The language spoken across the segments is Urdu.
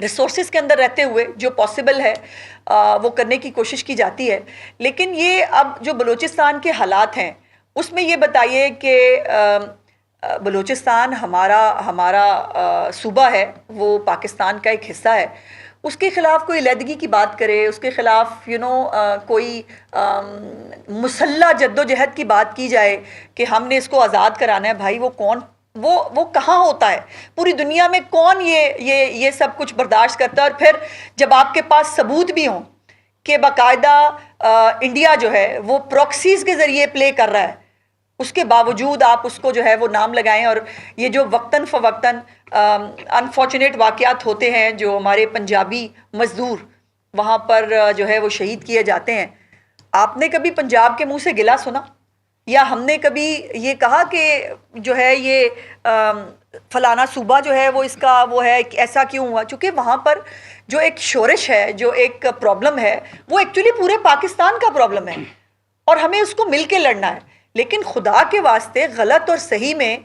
ریسورسز کے اندر رہتے ہوئے جو پاسبل ہے وہ کرنے کی کوشش کی جاتی ہے. لیکن یہ اب جو بلوچستان کے حالات ہیں اس میں یہ بتائیے کہ بلوچستان ہمارا صوبہ ہے، وہ پاکستان کا ایک حصہ ہے. اس کے خلاف کوئی علیحدگی کی بات کرے، اس کے خلاف کوئی مسلح جد و جہد کی بات کی جائے کہ ہم نے اس کو آزاد کرانا ہے. بھائی وہ کہاں ہوتا ہے؟ پوری دنیا میں کون یہ سب کچھ برداشت کرتا ہے؟ اور پھر جب آپ کے پاس ثبوت بھی ہوں کہ باقاعدہ انڈیا جو ہے وہ پروکسیز کے ذریعے پلے کر رہا ہے، اس کے باوجود آپ اس کو جو ہے وہ نام لگائیں. اور یہ جو وقتاً فوقتاً انفارچونیٹ واقعات ہوتے ہیں، جو ہمارے پنجابی مزدور وہاں پر جو ہے وہ شہید کیے جاتے ہیں، آپ نے کبھی پنجاب کے منہ سے گلہ سنا؟ یا ہم نے کبھی یہ کہا کہ جو ہے یہ فلانا صوبہ جو ہے وہ اس کا وہ ہے ایسا کیوں ہوا؟ چونکہ وہاں پر جو ایک شورش ہے، جو ایک پرابلم ہے، وہ ایکچولی پورے پاکستان کا پرابلم ہے اور ہمیں اس کو مل کے لڑنا ہے. لیکن خدا کے واسطے غلط اور صحیح میں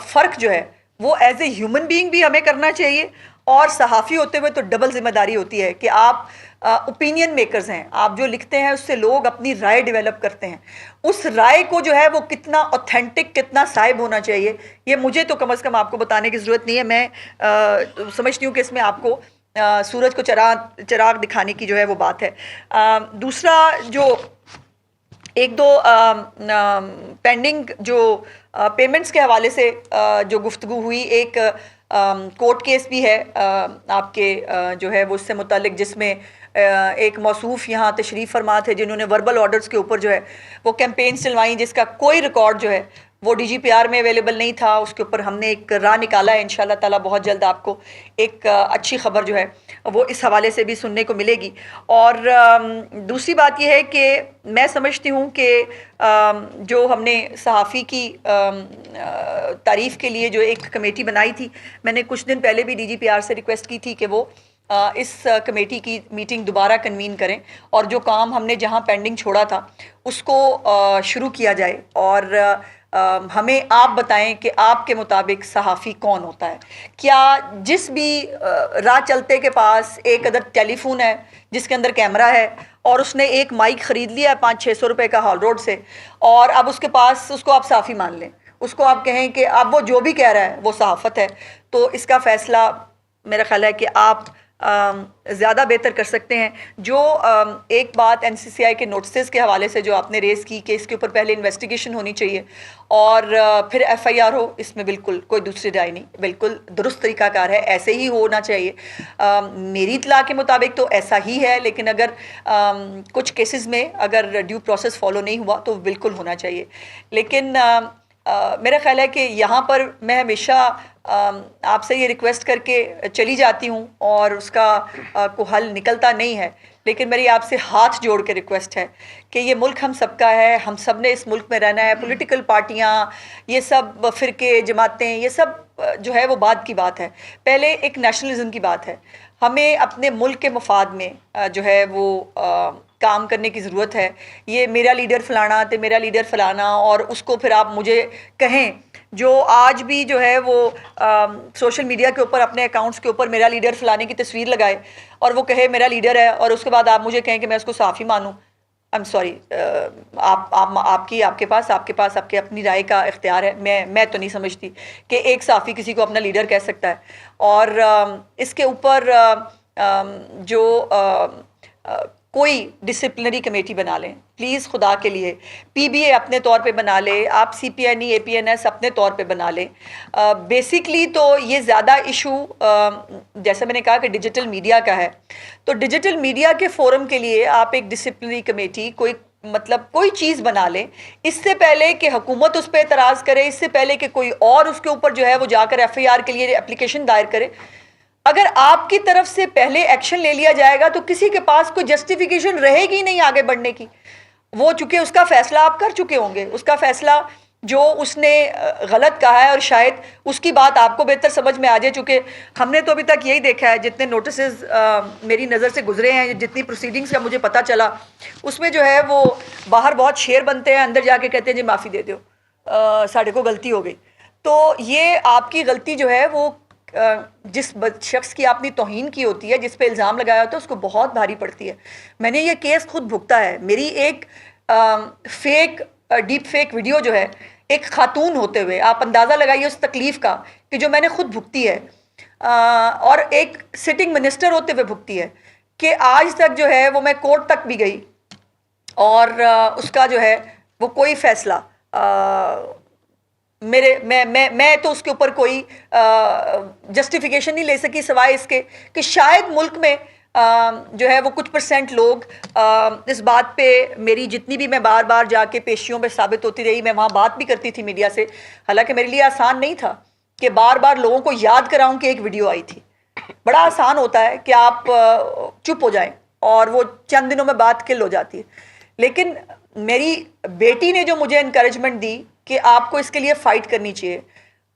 فرق جو ہے وہ ایز اے ہیومن بینگ بھی ہمیں کرنا چاہیے، اور صحافی ہوتے ہوئے تو ڈبل ذمہ داری ہوتی ہے کہ آپ اوپینین میکرز ہیں. آپ جو لکھتے ہیں اس سے لوگ اپنی رائے ڈیولپ کرتے ہیں. اس رائے کو جو ہے وہ کتنا اوتھینٹک، کتنا صائب ہونا چاہیے، یہ مجھے تو کم از کم آپ کو بتانے کی ضرورت نہیں ہے. میں سمجھتی ہوں کہ اس میں آپ کو سورج کو چراغ دکھانے کی جو ہے وہ بات ہے. دوسرا جو ایک دو پینڈنگ جو پیمنٹس کے حوالے سے جو گفتگو ہوئی، ایک کورٹ کیس بھی ہے آپ کے جو ہے وہ اس سے متعلق، جس میں ایک موصوف یہاں تشریف فرما تھے جنہوں نے وربل آرڈرز کے اوپر جو ہے وہ کیمپینز چلوائیں، جس کا کوئی ریکارڈ جو ہے وہ ڈی جی پی آر میں اویلیبل نہیں تھا. اس کے اوپر ہم نے ایک راہ نکالا ہے. انشاءاللہ تعالیٰ بہت جلد آپ کو ایک اچھی خبر جو ہے وہ اس حوالے سے بھی سننے کو ملے گی. اور دوسری بات یہ ہے کہ میں سمجھتی ہوں کہ جو ہم نے صحافی کی تعریف کے لیے جو ایک کمیٹی بنائی تھی، میں نے کچھ دن پہلے بھی ڈی جی پی آر سے ریکویسٹ کی تھی کہ وہ اس کمیٹی کی میٹنگ دوبارہ کنوین کریں اور جو کام ہم نے جہاں پینڈنگ چھوڑا تھا اس کو شروع کیا جائے. اور ہمیں آپ بتائیں کہ آپ کے مطابق صحافی کون ہوتا ہے؟ کیا جس بھی راہ چلتے کے پاس ایک عدد ٹیلی فون ہے جس کے اندر کیمرہ ہے، اور اس نے ایک مائک خرید لیا ہے 500-600 روپے کا ہال روڈ سے، اور اب اس کے پاس اس کو آپ صحافی مان لیں، اس کو آپ کہیں کہ اب وہ جو بھی کہہ رہا ہے وہ صحافت ہے، تو اس کا فیصلہ میرا خیال ہے کہ آپ زیادہ بہتر کر سکتے ہیں. جو ایک بات این سی سی آئی کے نوٹسز کے حوالے سے جو آپ نے ریز کی کہ اس کے اوپر پہلے انویسٹیگیشن ہونی چاہیے اور پھر ایف آئی آر ہو، اس میں بالکل کوئی دوسری رائے نہیں، بالکل درست طریقہ کار ہے، ایسے ہی ہونا چاہیے. میری اطلاع کے مطابق تو ایسا ہی ہے، لیکن اگر کچھ کیسز میں اگر ڈیو پروسیس فالو نہیں ہوا تو بالکل ہونا چاہیے. لیکن میرا خیال ہے کہ یہاں پر میں ہمیشہ آپ سے یہ ریکویسٹ کر کے چلی جاتی ہوں اور اس کا کوئی حل نکلتا نہیں ہے، لیکن میری آپ سے ہاتھ جوڑ کے ریکویسٹ ہے کہ یہ ملک ہم سب کا ہے، ہم سب نے اس ملک میں رہنا ہے. پولیٹیکل پارٹیاں، یہ سب فرقے، جماعتیں، یہ سب جو ہے وہ بعد کی بات ہے. پہلے ایک نیشنلزم کی بات ہے. ہمیں اپنے ملک کے مفاد میں جو ہے وہ کام کرنے کی ضرورت ہے. یہ میرا لیڈر فلانا تے میرا لیڈر فلانا، اور اس کو پھر آپ مجھے کہیں جو آج بھی جو ہے وہ سوشل میڈیا کے اوپر اپنے اکاؤنٹس کے اوپر میرا لیڈر فلانے کی تصویر لگائے اور وہ کہے میرا لیڈر ہے، اور اس کے بعد آپ مجھے کہیں کہ میں اس کو صحافی مانوں. آئی ایم سوری، آپ کے پاس آپ کے اپنی رائے کا اختیار ہے. میں تو نہیں سمجھتی کہ ایک صحافی کسی کو اپنا لیڈر کہہ سکتا ہے. اور اس کے اوپر جو کوئی ڈسپلنری کمیٹی بنا لیں پلیز، خدا کے لیے. پی بی اے اپنے طور پہ بنا لے، آپ سی پی این ای، اے پی این ایس اپنے طور پہ بنا لیں. بیسکلی تو یہ زیادہ ایشو جیسے میں نے کہا کہ ڈیجیٹل میڈیا کا ہے، تو ڈیجیٹل میڈیا کے فورم کے لیے آپ ایک ڈسپلنری کمیٹی کوئی چیز بنا لیں، اس سے پہلے کہ حکومت اس پہ اعتراض کرے، اس سے پہلے کہ کوئی اور اس کے اوپر جو ہے وہ جا کر ایف آئی آر کے لیے اپلیکیشن دائر کرے. اگر آپ کی طرف سے پہلے ایکشن لے لیا جائے گا تو کسی کے پاس کوئی جسٹیفیکیشن رہے گی نہیں آگے بڑھنے کی. وہ چونکہ اس کا فیصلہ آپ کر چکے ہوں گے، اس کا فیصلہ جو اس نے غلط کہا ہے، اور شاید اس کی بات آپ کو بہتر سمجھ میں آ جائے. چونکہ ہم نے تو ابھی تک یہی دیکھا ہے، جتنے نوٹسز میری نظر سے گزرے ہیں، جتنی پروسیڈنگز کا مجھے پتہ چلا، اس میں جو ہے وہ باہر بہت شیر بنتے ہیں، اندر جا کے کہتے ہیں جی معافی دے دو، ساڑھے کو غلطی ہو گئی. تو یہ آپ کی غلطی جو ہے وہ جس شخص کی آپ نے توہین کی ہوتی ہے, جس پہ الزام لگایا ہوتا ہے, اس کو بہت بھاری پڑتی ہے. میں نے یہ کیس خود بھگتا ہے. میری ایک ڈیپ فیک ویڈیو جو ہے ایک خاتون ہوتے ہوئے, آپ اندازہ لگائیے اس تکلیف کا کہ جو میں نے خود بھگتی ہے, اور ایک سٹنگ منسٹر ہوتے ہوئے بھگتی ہے, کہ آج تک جو ہے وہ میں کورٹ تک بھی گئی اور اس کا جو ہے وہ کوئی فیصلہ میں تو اس کے اوپر کوئی جسٹیفیکیشن نہیں لے سکی, سوائے اس کے کہ شاید ملک میں جو ہے وہ کچھ پرسنٹ لوگ اس بات پہ, میری جتنی بھی میں بار بار جا کے پیشیوں پہ ثابت ہوتی رہی, میں وہاں بات بھی کرتی تھی میڈیا سے, حالانکہ میرے لیے آسان نہیں تھا کہ بار بار لوگوں کو یاد کراؤں کہ ایک ویڈیو آئی تھی. بڑا آسان ہوتا ہے کہ آپ چپ ہو جائیں اور وہ چند دنوں میں بات کل ہو جاتی ہے. لیکن میری بیٹی نے جو مجھے انکریجمنٹ دی کہ آپ کو اس کے لیے فائٹ کرنی چاہیے,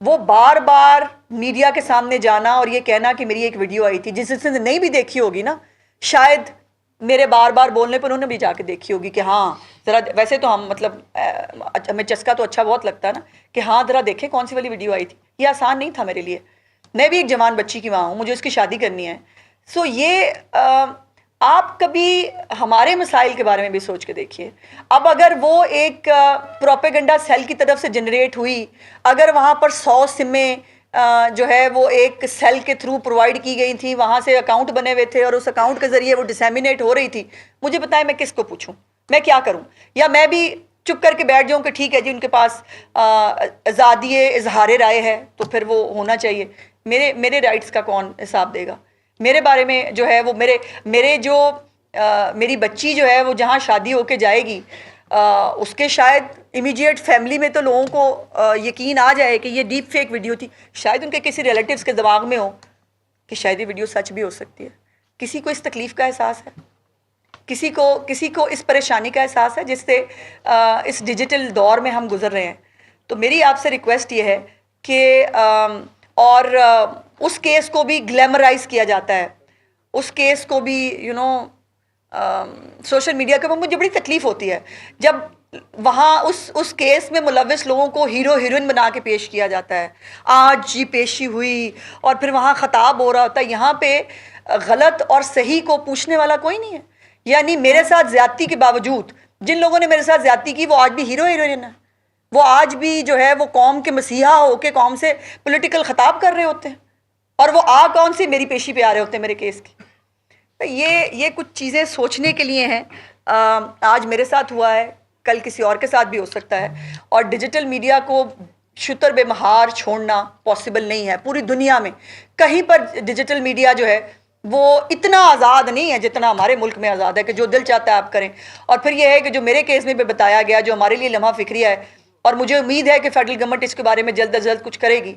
وہ بار بار میڈیا کے سامنے جانا اور یہ کہنا کہ میری ایک ویڈیو آئی تھی, جس نے نہیں بھی دیکھی ہوگی نا, شاید میرے بار بار بولنے پر انہوں نے بھی جا کے دیکھی ہوگی کہ ہاں ذرا, ویسے تو ہم مطلب ہمیں چسکا تو اچھا بہت لگتا ہے نا کہ ہاں ذرا دیکھیں کون سی والی ویڈیو آئی تھی. یہ آسان نہیں تھا میرے لیے, میں بھی ایک جوان بچی کی ماں ہوں, مجھے اس کی شادی کرنی ہے. سو یہ آپ کبھی ہمارے مسائل کے بارے میں بھی سوچ کے دیکھیے. اب اگر وہ ایک پروپیگنڈا سیل کی طرف سے جنریٹ ہوئی, اگر وہاں پر 100 سمیں جو ہے وہ ایک سیل کے تھرو پرووائڈ کی گئی تھی, وہاں سے اکاؤنٹ بنے ہوئے تھے اور اس اکاؤنٹ کے ذریعے وہ ڈسیمینیٹ ہو رہی تھی, مجھے بتائیں میں کس کو پوچھوں, میں کیا کروں؟ یا میں بھی چپ کر کے بیٹھ جاؤں کہ ٹھیک ہے جی ان کے پاس آزادی اظہار رائے ہے تو پھر وہ ہونا چاہیے. میرے رائٹس کا کون حساب دے گا؟ میرے بارے میں جو ہے وہ میری بچی جو ہے وہ جہاں شادی ہو کے جائے گی, اس کے شاید امیجیٹ فیملی میں تو لوگوں کو یقین آ جائے کہ یہ ڈیپ فیک ویڈیو تھی. شاید ان کے کسی ریلیٹیوز کے دماغ میں ہو کہ شاید یہ ویڈیو سچ بھی ہو سکتی ہے. کسی کو اس تکلیف کا احساس ہے, کسی کو اس پریشانی کا احساس ہے جس سے اس ڈیجیٹل دور میں ہم گزر رہے ہیں. تو میری آپ سے ریکویسٹ یہ ہے کہ اور اس کیس کو بھی گلیمرائز کیا جاتا ہے, اس کیس کو بھی سوشل میڈیا کے اوپر مجھے بڑی تکلیف ہوتی ہے جب وہاں اس کیس میں ملوث لوگوں کو ہیرو ہیروئن بنا کے پیش کیا جاتا ہے. آج یہ پیشی ہوئی اور پھر وہاں خطاب ہو رہا ہوتا ہے, یہاں پہ غلط اور صحیح کو پوچھنے والا کوئی نہیں ہے. یعنی میرے ساتھ زیادتی کے باوجود جن لوگوں نے میرے ساتھ زیادتی کی وہ آج بھی ہیرو ہیروئن ہے, وہ آج بھی جو ہے وہ قوم کے مسیحا ہو کے قوم سے پولیٹیکل خطاب کر رہے ہوتے ہیں, اور وہ کون سی میری پیشی پہ آ رہے ہوتے ہیں میرے کیس کی. یہ کچھ چیزیں سوچنے کے لیے ہیں. آج میرے ساتھ ہوا ہے, کل کسی اور کے ساتھ بھی ہو سکتا ہے, اور ڈیجیٹل میڈیا کو شتر بے مہار چھوڑنا پاسبل نہیں ہے. پوری دنیا میں کہیں پر ڈیجیٹل میڈیا جو ہے وہ اتنا آزاد نہیں ہے جتنا ہمارے ملک میں آزاد ہے کہ جو دل چاہتا ہے آپ کریں. اور پھر یہ ہے کہ جو میرے کیس میں بھی بتایا گیا, جو ہمارے لیے لمحہ فکریہ ہے, اور مجھے امید ہے کہ فیڈرل گورنمنٹ اس کے بارے میں جلد از جلد کچھ کرے گی,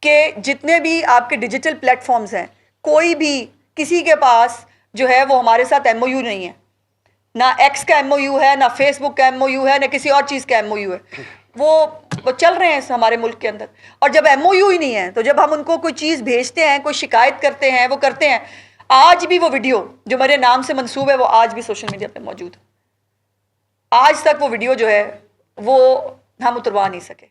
کہ جتنے بھی آپ کے ڈیجیٹل پلیٹ فارمز ہیں, کوئی بھی کسی کے پاس جو ہے وہ ہمارے ساتھ ایم او یو نہیں ہے, نہ ایکس کا ایم او یو ہے, نہ فیس بک کا ایم او یو ہے, نہ کسی اور چیز کا ایم او یو ہے. وہ چل رہے ہیں ہمارے ملک کے اندر. اور جب ایم او یو ہی نہیں ہے تو جب ہم ان کو کوئی چیز بھیجتے ہیں, کوئی شکایت کرتے ہیں, وہ کرتے ہیں. آج بھی وہ ویڈیو جو میرے نام سے منسوب ہے وہ آج بھی سوشل میڈیا پہ موجود ہے. آج تک وہ ویڈیو جو ہے وہ ہم اتروا نہیں سکے.